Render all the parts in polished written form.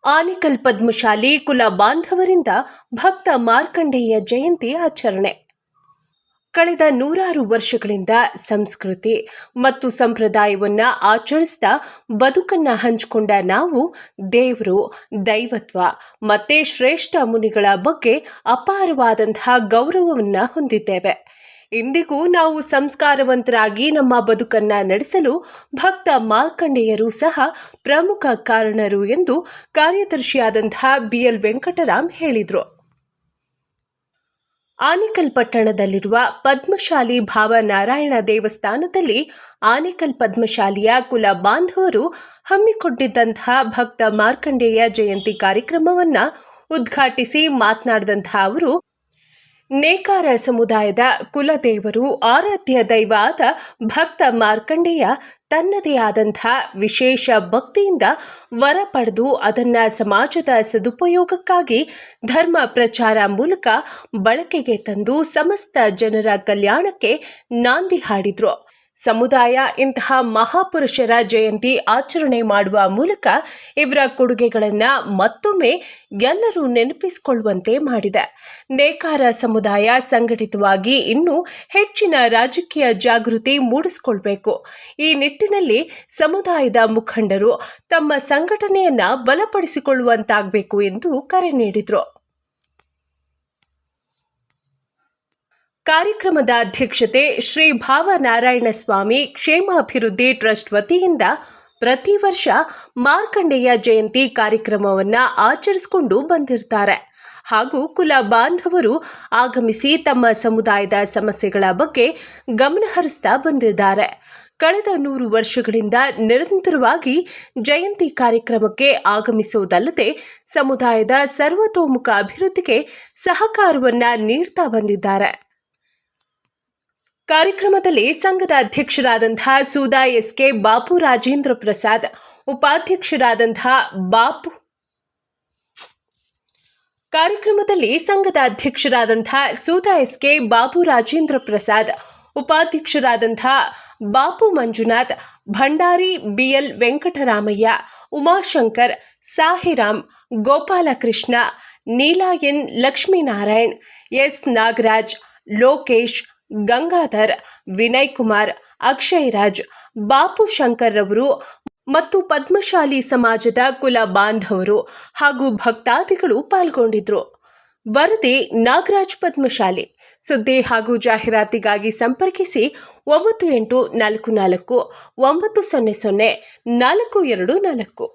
ಆನೇಕಲ್ ಪದ್ಮಶಾಲಿ ಕುಲ ಬಾಂಧವರಿಂದ ಭಕ್ತ ಮಾರ್ಕಂಡೇಯ ಜಯಂತಿ ಆಚರಣೆ. ಕಳೆದ ನೂರಾರು ವರ್ಷಗಳಿಂದ ಸಂಸ್ಕೃತಿ ಮತ್ತು ಸಂಪ್ರದಾಯವನ್ನ ಆಚರಿಸ್ತಾ ಬದುಕನ್ನ ಹಂಚಿಕೊಂಡ ನಾವು ದೇವರು, ದೈವತ್ವ ಮತ್ತೆ ಶ್ರೇಷ್ಠ ಮುನಿಗಳ ಬಗ್ಗೆ ಅಪಾರವಾದಂತಹ ಗೌರವವನ್ನ ಹೊಂದಿದ್ದೇವೆ. ಇಂದಿಗೂ ನಾವು ಸಂಸ್ಕಾರವಂತರಾಗಿ ನಮ್ಮ ಬದುಕನ್ನ ನಡೆಸಲು ಭಕ್ತ ಮಾರ್ಕಂಡೇಯರು ಸಹ ಪ್ರಮುಖ ಕಾರಣರು ಎಂದು ಕಾರ್ಯದರ್ಶಿಯಾದಂತಹ ಬಿಎಲ್ ವೆಂಕಟರಾಮ್ ಹೇಳಿದರು. ಆನೇಕಲ್ ಪಟ್ಟಣದಲ್ಲಿರುವ ಪದ್ಮಶಾಲಿ ಭಾವನಾರಾಯಣ ದೇವಸ್ಥಾನದಲ್ಲಿ ಆನೇಕಲ್ ಪದ್ಮಶಾಲಿಯ ಕುಲ ಬಾಂಧವರು ಹಮ್ಮಿಕೊಂಡಿದ್ದಂತಹ ಭಕ್ತ ಮಾರ್ಕಂಡೇಯ ಜಯಂತಿ ಕಾರ್ಯಕ್ರಮವನ್ನು ಉದ್ಘಾಟಿಸಿ ಮಾತನಾಡಿದಂತಹ ಅವರು, ನೇಕಾರ ಸಮುದಾಯದ ಕುಲದೇವರು, ಆರಾಧ್ಯ ದೈವ ಆದ ಭಕ್ತ ಮಾರ್ಕಂಡೇಯ ತನ್ನದೇ ಆದಂಥ ವಿಶೇಷ ಭಕ್ತಿಯಿಂದ ವರ ಪಡೆದು ಅದನ್ನು ಸಮಾಜದ ಸದುಪಯೋಗಕ್ಕಾಗಿ ಧರ್ಮ ಪ್ರಚಾರ ಮೂಲಕ ಬಳಕೆಗೆ ತಂದು ಸಮಸ್ತ ಜನರ ಕಲ್ಯಾಣಕ್ಕೆ ನಾಂದಿ ಹಾಡಿದರು. ಸಮುದಾಯ ಇಂತಹ ಮಹಾಪುರುಷರ ಜಯಂತಿ ಆಚರಣೆ ಮಾಡುವ ಮೂಲಕ ಇವರ ಕೊಡುಗೆಗಳನ್ನು ಮತ್ತೊಮ್ಮೆ ಎಲ್ಲರೂ ನೆನಪಿಸಿಕೊಳ್ಳುವಂತೆ ಮಾಡಿದೆ. ನೇಕಾರ ಸಮುದಾಯ ಸಂಘಟಿತವಾಗಿ ಇನ್ನೂ ಹೆಚ್ಚಿನ ರಾಜಕೀಯ ಜಾಗೃತಿ ಮೂಡಿಸಿಕೊಳ್ಬೇಕು. ಈ ನಿಟ್ಟಿನಲ್ಲಿ ಸಮುದಾಯದ ಮುಖಂಡರು ತಮ್ಮ ಸಂಘಟನೆಯನ್ನ ಬಲಪಡಿಸಿಕೊಳ್ಳುವಂತಾಗಬೇಕು ಎಂದು ಕರೆ ನೀಡಿದರು. ಕಾರ್ಯಕ್ರಮದ ಅಧ್ಯಕ್ಷತೆ ಶ್ರೀ ಭಾವನಾರಾಯಣ ಸ್ವಾಮಿ ಕ್ಷೇಮಾಭಿವೃದ್ಧಿ ಟ್ರಸ್ಟ್ ವತಿಯಿಂದ ಪ್ರತಿ ವರ್ಷ ಮಾರ್ಕಂಡೇಯ ಜಯಂತಿ ಕಾರ್ಯಕ್ರಮವನ್ನು ಆಚರಿಸಿಕೊಂಡು ಬಂದಿರ್ತಾರೆ ಹಾಗೂ ಕುಲ ಬಾಂಧವರು ಆಗಮಿಸಿ ತಮ್ಮ ಸಮುದಾಯದ ಸಮಸ್ಯೆಗಳ ಬಗ್ಗೆ ಗಮನಹರಿಸ್ತಾ ಬಂದಿದ್ದಾರೆ. ಕಳೆದ 100 ವರ್ಷಗಳಿಂದ ನಿರಂತರವಾಗಿ ಜಯಂತಿ ಕಾರ್ಯಕ್ರಮಕ್ಕೆ ಆಗಮಿಸುವುದಲ್ಲದೆ ಸಮುದಾಯದ ಸರ್ವತೋಮುಖ ಅಭಿವೃದ್ಧಿಗೆ ಸಹಕಾರವನ್ನ ನೀಡ್ತಾ ಬಂದಿದ್ದಾರೆ. ಕಾರ್ಯಕ್ರಮದಲ್ಲಿ ಸಂಘದ ಅಧ್ಯಕ್ಷರಾದಂತಹ ಸೂದಾ ಎಸ್ಕೆ ಬಾಪು ರಾಜೇಂದ್ರ ಪ್ರಸಾದ್, ಉಪಾಧ್ಯಕ್ಷರಾದಂತಹ ಬಾಪು ರಾಜೇಂದ್ರ ಪ್ರಸಾದ್, ಉಪಾಧ್ಯಕ್ಷರಾದಂತಹ Bapu Manjunath, Bhandari B L Venkataramaiah, Umashankar, Sahiram, Gopalakrishna, Neela N Lakshminarayan, S Nagaraj, Lokesh, Gangadhar, Vinay Kumar, Akshay Raj, Bapu Shankar ರವರು ಮತ್ತು ಪದ್ಮಶಾಲಿ ಸಮಾಜದ ಕುಲ ಬಾಂಧವರು ಹಾಗೂ ಭಕ್ತಾದಿಗಳು ಪಾಲ್ಗೊಂಡಿದ್ರು. ವರದಿ ನಾಗರಾಜ್ ಪದ್ಮಶಾಲಿ. ಸುದ್ದಿ ಹಾಗೂ ಜಾಹೀರಾತಿಗಾಗಿ ಸಂಪರ್ಕಿಸಿ 9844 900 424.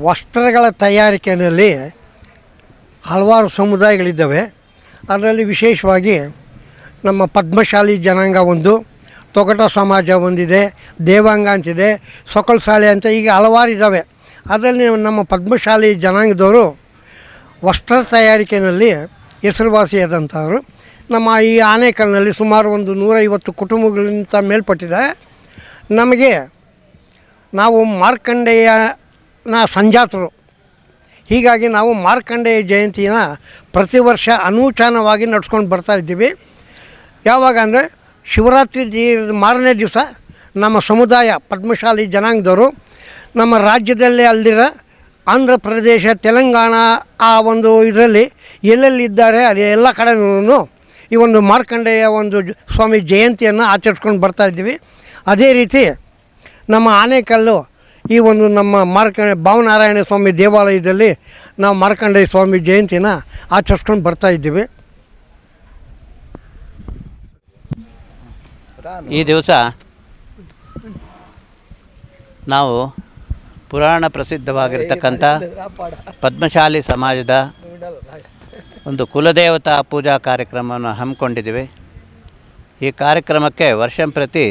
ವಸ್ತ್ರಗಳ ತಯಾರಿಕೆಯಲ್ಲಿ ಹಲವಾರು ಸಮುದಾಯಗಳಿದ್ದಾವೆ. ಅದರಲ್ಲಿ ವಿಶೇಷವಾಗಿ ನಮ್ಮ ಪದ್ಮಶಾಲಿ ಜನಾಂಗ ಒಂದು, ತೊಗಟ ಸಮಾಜ ಒಂದಿದೆ, ದೇವಾಂಗ ಅಂತಿದೆ, ಸೊಕಲ್ಸಾಲೆ ಅಂತ ಈಗ ಹಲವಾರು ಇದ್ದಾವೆ. ಅದರಲ್ಲಿ ನಮ್ಮ ಪದ್ಮಶಾಲಿ ಜನಾಂಗದವರು ವಸ್ತ್ರ ತಯಾರಿಕೆಯಲ್ಲಿ ಹೆಸರುವಾಸಿಯಾದಂಥವರು. ನಮ್ಮ ಈ ಆನೇಕಲ್ನಲ್ಲಿ ಸುಮಾರು ಒಂದು 150 ಕುಟುಂಬಗಳಿಂದ ಮೇಲ್ಪಟ್ಟಿದೆ. ನಮಗೆ ನಾವು ಮಾರ್ಕಂಡೇಯನ ಸಂಜಾತರು. ಹೀಗಾಗಿ ನಾವು ಮಾರ್ಕಂಡೇಯ ಜಯಂತಿನ ಪ್ರತಿ ವರ್ಷ ಅನೂಚಾನವಾಗಿ ನಡ್ಸ್ಕೊಂಡು ಬರ್ತಾಯಿದ್ದೀವಿ. ಯಾವಾಗ ಅಂದರೆ ಶಿವರಾತ್ರಿ ಮಾರನೇ ದಿವಸ ನಮ್ಮ ಸಮುದಾಯ ಪದ್ಮಶಾಲಿ ಜನಾಂಗದವರು ನಮ್ಮ ರಾಜ್ಯದಲ್ಲೇ ಅಲ್ದಿರ ಆಂಧ್ರ ಪ್ರದೇಶ, ತೆಲಂಗಾಣ ಆ ಒಂದು ಇದರಲ್ಲಿ ಎಲ್ಲೆಲ್ಲಿದ್ದಾರೆ ಅಲ್ಲಿ ಎಲ್ಲ ಕಡೆನೂ ಈ ಒಂದು ಮಾರ್ಕಂಡೇಯ ಒಂದು ಸ್ವಾಮಿ ಜಯಂತಿಯನ್ನು ಆಚರಿಸ್ಕೊಂಡು ಬರ್ತಾಯಿದ್ದೀವಿ. ಅದೇ ರೀತಿ ನಮ್ಮ ಆನೇಕಲ್ಲು ಈ ಒಂದು ನಮ್ಮ ಭಾವನಾರಾಯಣ ಸ್ವಾಮಿ ದೇವಾಲಯದಲ್ಲಿ ನಾವು ಮಾರ್ಕಂಡೇಯ ಸ್ವಾಮಿ ಜಯಂತಿನ ಆಚರಿಸ್ಕೊಂಡು ಬರ್ತಾಯಿದ್ದೀವಿ. ಈ ದಿವಸ ನಾವು ಪುರಾಣ ಪ್ರಸಿದ್ಧವಾಗಿರ್ತಕ್ಕಂಥ ಪದ್ಮಶಾಲಿ ಸಮಾಜದ ಒಂದು ಕುಲದೇವತಾ ಪೂಜಾ ಕಾರ್ಯಕ್ರಮವನ್ನು ಹಮ್ಮಿಕೊಂಡಿದ್ದೀವಿ. ಈ ಕಾರ್ಯಕ್ರಮಕ್ಕೆ ವರ್ಷಂಪ್ರತಿ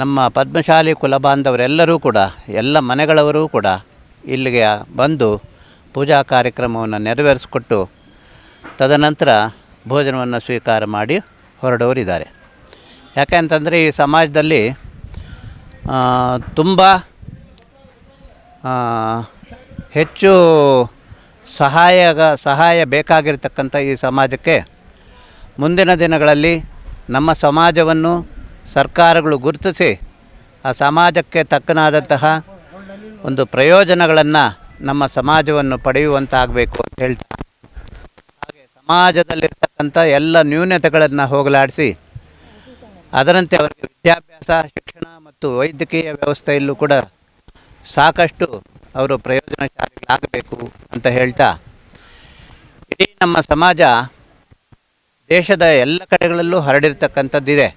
ನಮ್ಮ ಪದ್ಮಶಾಲಿ ಕುಲಬಾಂಧವರೆಲ್ಲರೂ ಕೂಡ, ಎಲ್ಲ ಮನೆಗಳವರೂ ಕೂಡ ಇಲ್ಲಿಗೆ ಬಂದು ಪೂಜಾ ಕಾರ್ಯಕ್ರಮವನ್ನು ನೆರವೇರಿಸಿಕೊಟ್ಟು ತದನಂತರ ಭೋಜನವನ್ನು ಸ್ವೀಕಾರ ಮಾಡಿ ಹೊರಡವರಿದ್ದಾರೆ. ಯಾಕೆಂತಂದರೆ ಈ ಸಮಾಜದಲ್ಲಿ ತುಂಬ ಹೆಚ್ಚು ಸಹಾಯ ಬೇಕಾಗಿರ್ತಕ್ಕಂಥ ಈ ಸಮಾಜಕ್ಕೆ ಮುಂದಿನ ದಿನಗಳಲ್ಲಿ ನಮ್ಮ ಸಮಾಜವನ್ನು ಸರ್ಕಾರಗಳು ಗುರುತಿಸಿ ಆ ಸಮಾಜಕ್ಕೆ ತಕ್ಕನಾದಂತಹ ಒಂದು ಪ್ರಯೋಜನಗಳನ್ನು ನಮ್ಮ ಸಮಾಜವನ್ನು ಪಡೆಯುವಂತಾಗಬೇಕು ಅಂತ ಹೇಳ್ತಾ, ಹಾಗೆ ಸಮಾಜದಲ್ಲಿರ್ತಕ್ಕಂಥ ಎಲ್ಲ ನ್ಯೂನತೆಗಳನ್ನು ಹೋಗಲಾಡಿಸಿ ಅದರಂತೆ ಅವರಿಗೆ ವಿದ್ಯಾಭ್ಯಾಸ, ಶಿಕ್ಷಣ ಮತ್ತು ವೈದ್ಯಕೀಯ ವ್ಯವಸ್ಥೆಯಲ್ಲೂ ಕೂಡ ಸಾಕಷ್ಟು ಅವರು ಪ್ರಯೋಜನಶಾಲಿಗಳಾಗಬೇಕು ಅಂತ ಹೇಳ್ತಾ, ಇಡೀ ನಮ್ಮ ಸಮಾಜ ದೇಶದ ಎಲ್ಲ ಕಡೆಗಳಲ್ಲೂ ಹರಡಿರ್ತಕ್ಕಂಥದ್ದಿದೆ.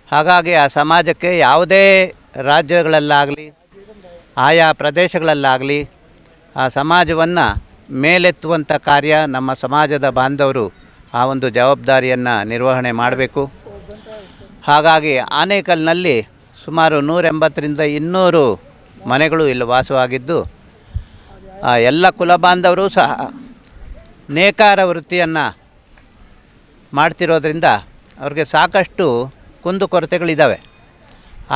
ಹಾಗಾಗಿ ಆ ಸಮಾಜಕ್ಕೆ ಯಾವುದೇ ರಾಜ್ಯಗಳಲ್ಲಾಗಲಿ ಆಯಾ ಪ್ರದೇಶಗಳಲ್ಲಾಗಲಿ ಆ ಸಮಾಜವನ್ನು ಮೇಲೆತ್ತುವಂಥ ಕಾರ್ಯ ನಮ್ಮ ಸಮಾಜದ ಬಾಂಧವರು ಆ ಒಂದು ಜವಾಬ್ದಾರಿಯನ್ನು ನಿರ್ವಹಣೆ ಮಾಡಬೇಕು. ಹಾಗಾಗಿ ಆನೇಕಲ್ನಲ್ಲಿ ಸುಮಾರು 180ರಿಂದ 200 ಮನೆಗಳು ಇಲ್ಲಿ ವಾಸವಾಗಿದ್ದು, ಎಲ್ಲ ಕುಲಬಾಂಧವರು ಸಹ ನೇಕಾರ ವೃತ್ತಿಯನ್ನು ಮಾಡ್ತಿರೋದ್ರಿಂದ ಅವ್ರಿಗೆ ಸಾಕಷ್ಟು ಕುಂದುಕೊರತೆಗಳಿದ್ದಾವೆ.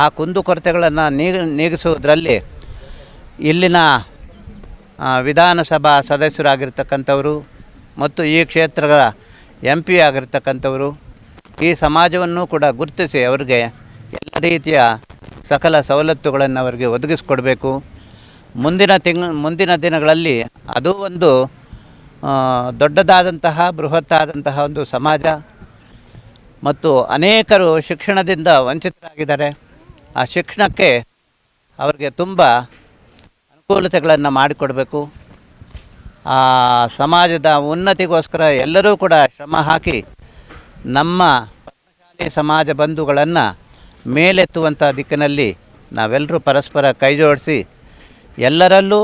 ಆ ಕುಂದುಕೊರತೆಗಳನ್ನು ನೀಗಿಸುವುದರಲ್ಲಿ ಇಲ್ಲಿನ ವಿಧಾನಸಭಾ ಸದಸ್ಯರಾಗಿರ್ತಕ್ಕಂಥವರು ಮತ್ತು ಈ ಕ್ಷೇತ್ರದ MP ಆಗಿರ್ತಕ್ಕಂಥವರು ಈ ಸಮಾಜವನ್ನು ಕೂಡ ಗುರುತಿಸಿ ಅವರಿಗೆ ಎಲ್ಲ ರೀತಿಯ ಸಕಲ ಸವಲತ್ತುಗಳನ್ನು ಅವರಿಗೆ ಒದಗಿಸಿಕೊಡಬೇಕು. ಮುಂದಿನ ದಿನಗಳಲ್ಲಿ ಅದು ಒಂದು ದೊಡ್ಡದಾದಂತಹ ಬೃಹತ್ತಾದಂತಹ ಒಂದು ಸಮಾಜ ಮತ್ತು ಅನೇಕರು ಶಿಕ್ಷಣದಿಂದ ವಂಚಿತರಾಗಿದ್ದಾರೆ. ಆ ಶಿಕ್ಷಣಕ್ಕೆ ಅವರಿಗೆ ತುಂಬ ಅನುಕೂಲತೆಗಳನ್ನು ಮಾಡಿಕೊಡಬೇಕು. ಆ ಸಮಾಜದ ಉನ್ನತಿಗೋಸ್ಕರ ಎಲ್ಲರೂ ಕೂಡ ಶ್ರಮ ಹಾಕಿ ನಮ್ಮ ಪದ್ಮಶಾಲಿ ಸಮಾಜ ಬಂಧುಗಳನ್ನು ಮೇಲೆತ್ತುವಂಥ ದಿಕ್ಕಿನಲ್ಲಿ ನಾವೆಲ್ಲರೂ ಪರಸ್ಪರ ಕೈಜೋಡಿಸಿ ಎಲ್ಲರಲ್ಲೂ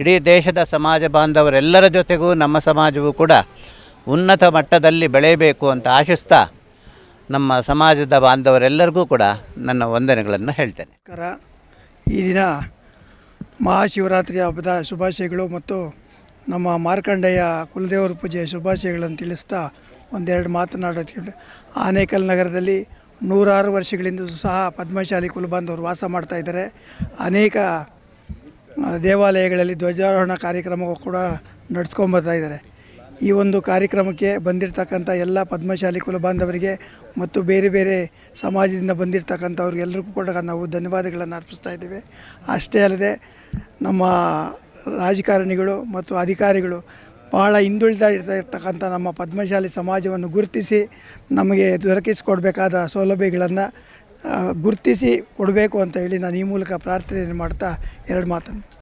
ಇಡೀ ದೇಶದ ಸಮಾಜ ಬಾಂಧವರೆಲ್ಲರ ಜೊತೆಗೂ ನಮ್ಮ ಸಮಾಜವೂ ಕೂಡ ಉನ್ನತ ಮಟ್ಟದಲ್ಲಿ ಬೆಳೆಯಬೇಕು ಅಂತ ಆಶಿಸ್ತಾ ನಮ್ಮ ಸಮಾಜದ ಬಾಂಧವರೆಲ್ಲರಿಗೂ ಕೂಡ ನನ್ನ ವಂದನೆಗಳನ್ನು ಹೇಳ್ತೇನೆ. ಈ ದಿನ ಮಹಾಶಿವರಾತ್ರಿ ಹಬ್ಬದ ಶುಭಾಶಯಗಳು ಮತ್ತು ನಮ್ಮ ಮಾರ್ಕಂಡೇಯ ಕುಲದೇವರ ಪೂಜೆಯ ಶುಭಾಶಯಗಳನ್ನು ತಿಳಿಸ್ತಾ ಒಂದೆರಡು ಮಾತನಾಡುತ್ತೀವಿ. ಆನೇಕಲ್ ನಗರದಲ್ಲಿ 106 ವರ್ಷಗಳಿಂದ ಸಹ ಪದ್ಮಶಾಲಿ ಕುಲಬಾಂಧವರು ವಾಸ ಮಾಡ್ತಾಯಿದ್ದಾರೆ. ಅನೇಕ ದೇವಾಲಯಗಳಲ್ಲಿ ಧ್ವಜಾರೋಹಣ ಕಾರ್ಯಕ್ರಮ ಕೂಡ ನಡೆಸ್ಕೊಂಬರ್ತಾಯಿದ್ದಾರೆ. ಈ ಒಂದು ಕಾರ್ಯಕ್ರಮಕ್ಕೆ ಬಂದಿರತಕ್ಕಂಥ ಎಲ್ಲ ಪದ್ಮಶಾಲಿ ಕುಲಬಾಂಧವರಿಗೆ ಮತ್ತು ಬೇರೆ ಬೇರೆ ಸಮಾಜದಿಂದ ಬಂದಿರತಕ್ಕಂಥವ್ರಿಗೆಲ್ಲರಿಗೂ ಕೂಡ ನಾವು ಧನ್ಯವಾದಗಳನ್ನು ಅರ್ಪಿಸ್ತಾ ಇದ್ದೇವೆ. ಅಷ್ಟೇ ಅಲ್ಲದೆ ನಮ್ಮ ರಾಜಕಾರಣಿಗಳು ಮತ್ತು ಅಧಿಕಾರಿಗಳು ಭಾಳ ಹಿಂದುಳಿದಿರ್ತಕ್ಕಂಥ ನಮ್ಮ ಪದ್ಮಶಾಲಿ ಸಮಾಜವನ್ನು ಗುರುತಿಸಿ ನಮಗೆ ದೊರಕಿಸಿಕೊಡ್ಬೇಕಾದ ಸೌಲಭ್ಯಗಳನ್ನು ಗುರುತಿಸಿ ಕೊಡಬೇಕು ಅಂತ ಹೇಳಿ ನಾನು ಈ ಮೂಲಕ ಪ್ರಾರ್ಥನೆ ಮಾಡ್ತಾ ಎರಡು ಮಾತನ್ನು